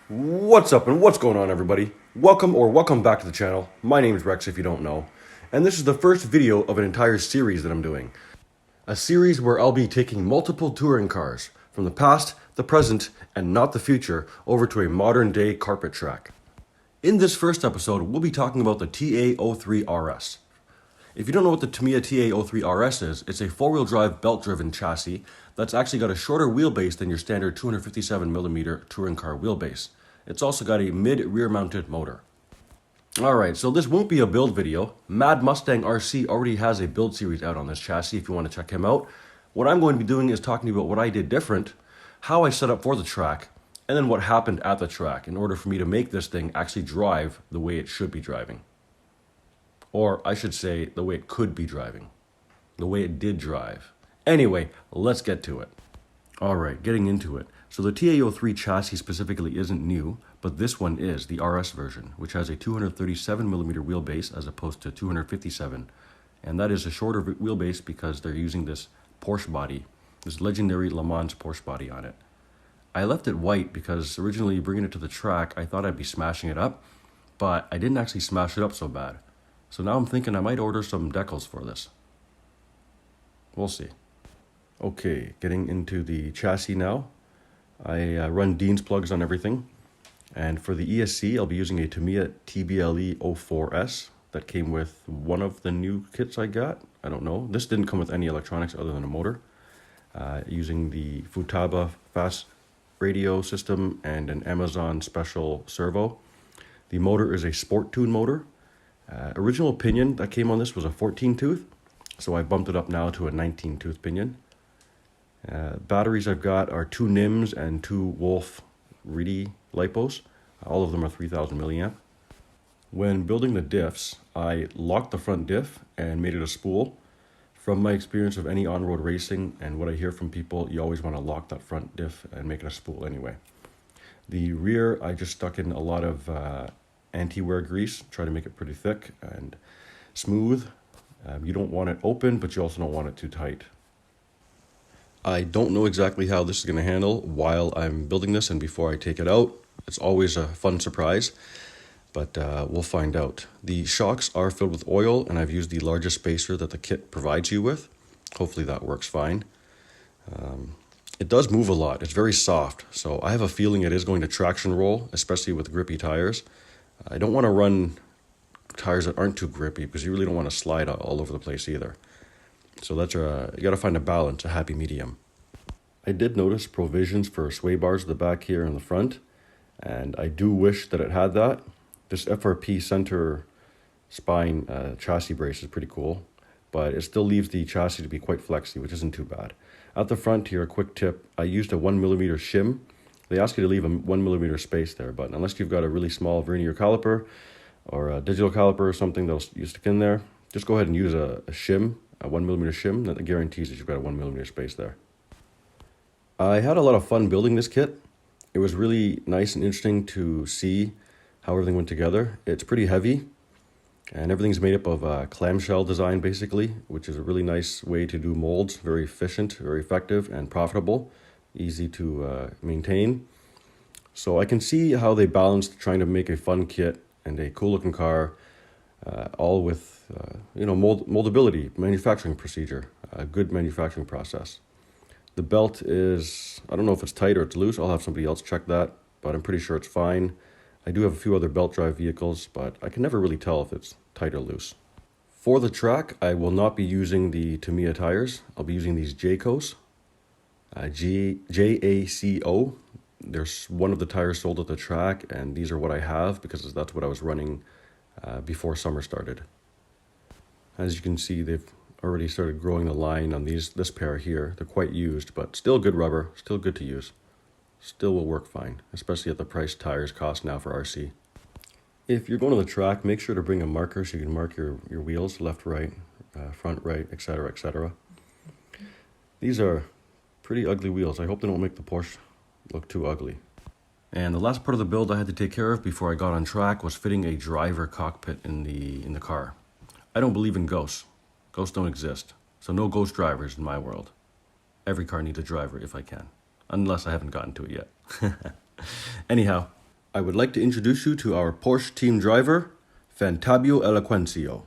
What's up and what's going on, everybody? Welcome back to the channel. My name is Rex if you don't know, and this is the first video of an entire series that I'm doing. A series where I'll be taking multiple touring cars from the past, the present, and not the future over to a modern day carpet track. In this first episode, we'll be talking about the TA03RS. If you don't know what the Tamiya TA03RS is, it's a four-wheel drive belt-driven chassis that's actually got a shorter wheelbase than your standard 257mm touring car wheelbase. It's also got a mid-rear mounted motor. Alright, so this won't be a build video. Mad Mustang RC already has a build series out on this chassis if you want to check him out. What I'm going to be doing is talking about what I did different, how I set up for the track, and then what happened at the track in order for me to make this thing actually drive the way it should be driving. Or I should say, the way it could be driving. The way it did drive. Anyway, let's get to it. Alright, getting into it. So the TA03 chassis specifically isn't new, but this one is, the RS version, which has a 237mm wheelbase as opposed to 257. And that is a shorter wheelbase because they're using this Porsche body, this legendary Le Mans Porsche body on it. I left it white because originally bringing it to the track, I thought I'd be smashing it up, but I didn't actually smash it up so bad. So now I'm thinking I might order some decals for this. We'll see. Okay, getting into the chassis now. I run Dean's plugs on everything. And for the ESC, I'll be using a Tamiya TBLE04S that came with one of the new kits I got. I don't know. This didn't come with any electronics other than a motor. Using the Futaba fast radio system and an Amazon special servo. The motor is a Sport Tune motor. Original pinion that came on this was a 14 tooth, so I bumped it up now to a 19 tooth pinion. Batteries I've got are 2 NIMS and 2 Wolf Reedy lipos. All of them are 3000 milliamp. When building the diffs, I locked the front diff and made it a spool. From my experience of any on-road racing and what I hear from people, you always want to lock that front diff and make it a spool anyway. The rear, I just stuck in a lot of anti-wear grease, try to make it pretty thick and smooth. You don't want it open, but you also don't want it too tight. I don't know exactly how this is going to handle while I'm building this and before I take it out. It's always a fun surprise, but we'll find out. The shocks are filled with oil, and I've used the largest spacer that the kit provides you with. Hopefully that works fine. It does move a lot. It's very soft, so I have a feeling it is going to traction roll, especially with grippy tires. I don't want to run tires that aren't too grippy because you really don't want to slide all over the place either. So that's you got to find a balance, a happy medium. I did notice provisions for sway bars at the back here in the front, and I do wish that it had that. This FRP center spine chassis brace is pretty cool, but it still leaves the chassis to be quite flexy, which isn't too bad. At the front here, a quick tip, I used a 1mm shim. They ask you to leave a 1mm space there, but unless you've got a really small vernier caliper or a digital caliper or something that'll you stick in there, just go ahead and use a shim, a 1mm shim, that guarantees that you've got a 1mm space there. I had a lot of fun building this kit. It was really nice and interesting to see how everything went together. It's pretty heavy, and everything's made up of clamshell design basically, which is a really nice way to do molds. Very efficient, very effective, and profitable. Easy to maintain. So I can see how they balanced trying to make a fun kit and a cool looking car, all with moldability, manufacturing procedure, a good manufacturing process. The belt is, I don't know if it's tight or it's loose. I'll have somebody else check that, but I'm pretty sure it's fine. I do have a few other belt drive vehicles, but I can never really tell if it's tight or loose. For the track, I will not be using the Tamiya tires. I'll be using these Jaycos. JACO. There's one of the tires sold at the track, and these are what I have because that's what I was running before summer started. As you can see, they've already started growing the line on this pair here. They're quite used, but still good rubber, still good to use. Still will work fine, especially at the price tires cost now for RC. If you're going to the track, make sure to bring a marker so you can mark your wheels, left, right, front, right, etc., etc. These are pretty ugly wheels. I hope they don't make the Porsche look too ugly. And the last part of the build I had to take care of before I got on track was fitting a driver cockpit in the car. I don't believe in ghosts. Ghosts don't exist. So no ghost drivers in my world. Every car needs a driver if I can. Unless I haven't gotten to it yet. Anyhow, I would like to introduce you to our Porsche team driver, Fantabio Eloquencio.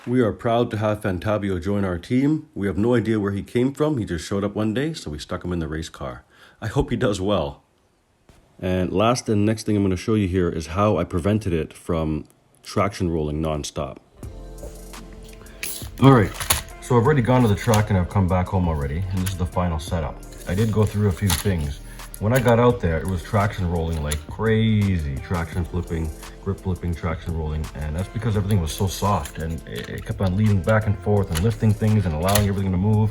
We are proud to have Fantabio join our team. We have no idea where he came from. He just showed up one day, so we stuck him in the race car. I hope he does well. And last and next thing I'm going to show you here is how I prevented it from traction rolling non-stop. All right, so I've already gone to the track and I've come back home already, and this is the final setup. I did go through a few things. When I got out there, it was traction rolling like crazy. Traction flipping, grip flipping, traction rolling, and that's because everything was so soft and it kept on leaning back and forth and lifting things and allowing everything to move.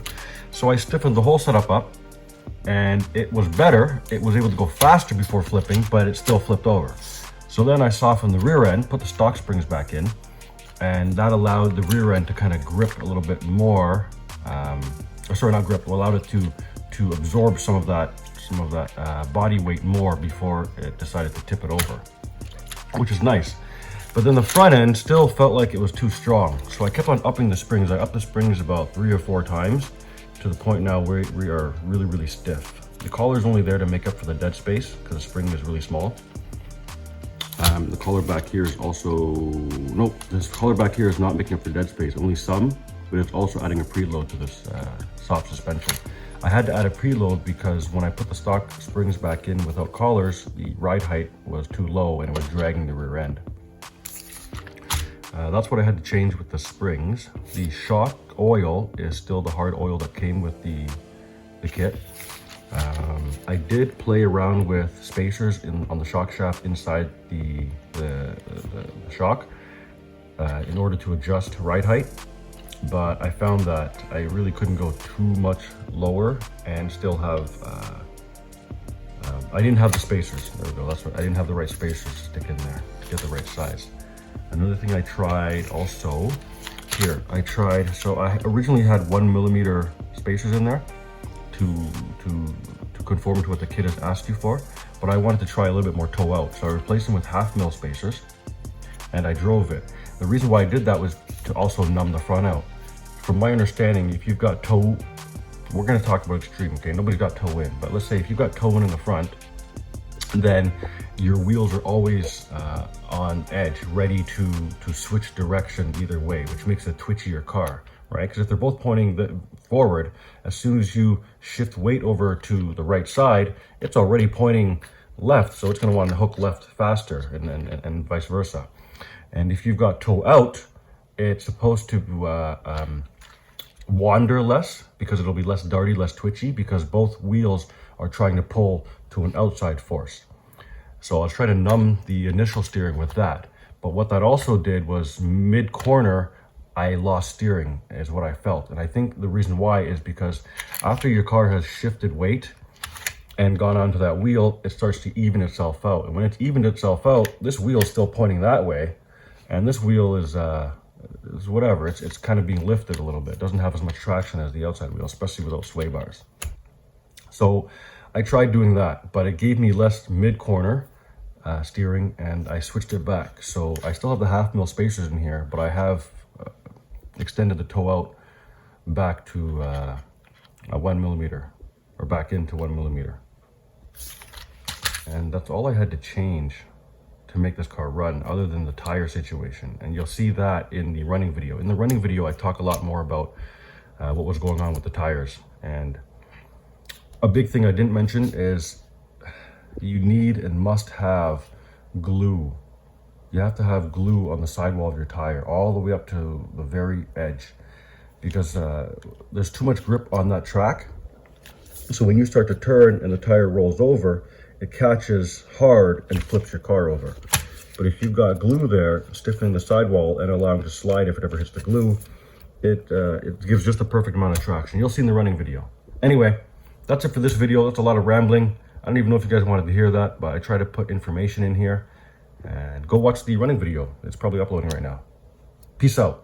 So I stiffened the whole setup up, and it was better. It was able to go faster before flipping, but it still flipped over. So then I softened the rear end, put the stock springs back in, and that allowed the rear end to kind of grip a little bit more. Not grip, allowed it to absorb some of that body weight more before it decided to tip it over, which is nice. But then the front end still felt like it was too strong. So I kept on upping the springs. I upped the springs about 3 or 4 times to the point now where we are really, really stiff. The collar is only there to make up for the dead space because the spring is really small. The collar back here is also, nope, this collar back here is not making up for dead space, only some, but it's also adding a preload to this soft suspension. I had to add a preload because when I put the stock springs back in without collars, the ride height was too low and it was dragging the rear end. That's what I had to change with the springs. The shock oil is still the hard oil that came with the kit. I did play around with spacers on the shock shaft inside the shock in order to adjust ride height, but I found that I really couldn't go too much lower and still have, I didn't have the spacers. There we go, that's what, I didn't have the right spacers to stick in there to get the right size. Another thing I tried also, so I originally had 1mm spacers in there to conform to what the kit has asked you for, but I wanted to try a little bit more toe out. So I replaced them with 1/2 mil spacers and I drove it. The reason why I did that was to also numb the front out. From my understanding, if you've got toe, we're gonna talk about extreme, okay? Nobody's got toe in, but let's say if you've got toe in the front, then your wheels are always on edge, ready to switch direction either way, which makes a twitchier car, right? Because if they're both pointing forward, as soon as you shift weight over to the right side, it's already pointing left, so it's going to want to hook left faster, and vice versa. And if you've got toe out, it's supposed to wander less, because it'll be less darty, less twitchy, because both wheels are trying to pull to an outside force. So I was trying to numb the initial steering with that. But what that also did was mid-corner, I lost steering, is what I felt. And I think the reason why is because after your car has shifted weight and gone onto that wheel, it starts to even itself out. And when it's evened itself out, this wheel is still pointing that way. And this wheel is whatever, it's kind of being lifted a little bit. It doesn't have as much traction as the outside wheel, especially without sway bars. So I tried doing that, but it gave me less mid-corner steering, and I switched it back. So I still have the 1/2 mil spacers in here, but I have extended the toe out back to a 1mm, or back into 1mm. And that's all I had to change to make this car run, other than the tire situation. And you'll see that in the running video. In the running video, I talk a lot more about what was going on with the tires. And a big thing I didn't mention is you need and must have glue. You have to have glue on the sidewall of your tire all the way up to the very edge, because there's too much grip on that track. So when you start to turn and the tire rolls over, it catches hard and flips your car over. But if you've got glue there, stiffening the sidewall and allowing it to slide if it ever hits the glue, it gives just the perfect amount of traction. You'll see in the running video. Anyway, that's it for this video. That's a lot of rambling. I don't even know if you guys wanted to hear that, but I try to put information in here. And go watch the running video. It's probably uploading right now. Peace out.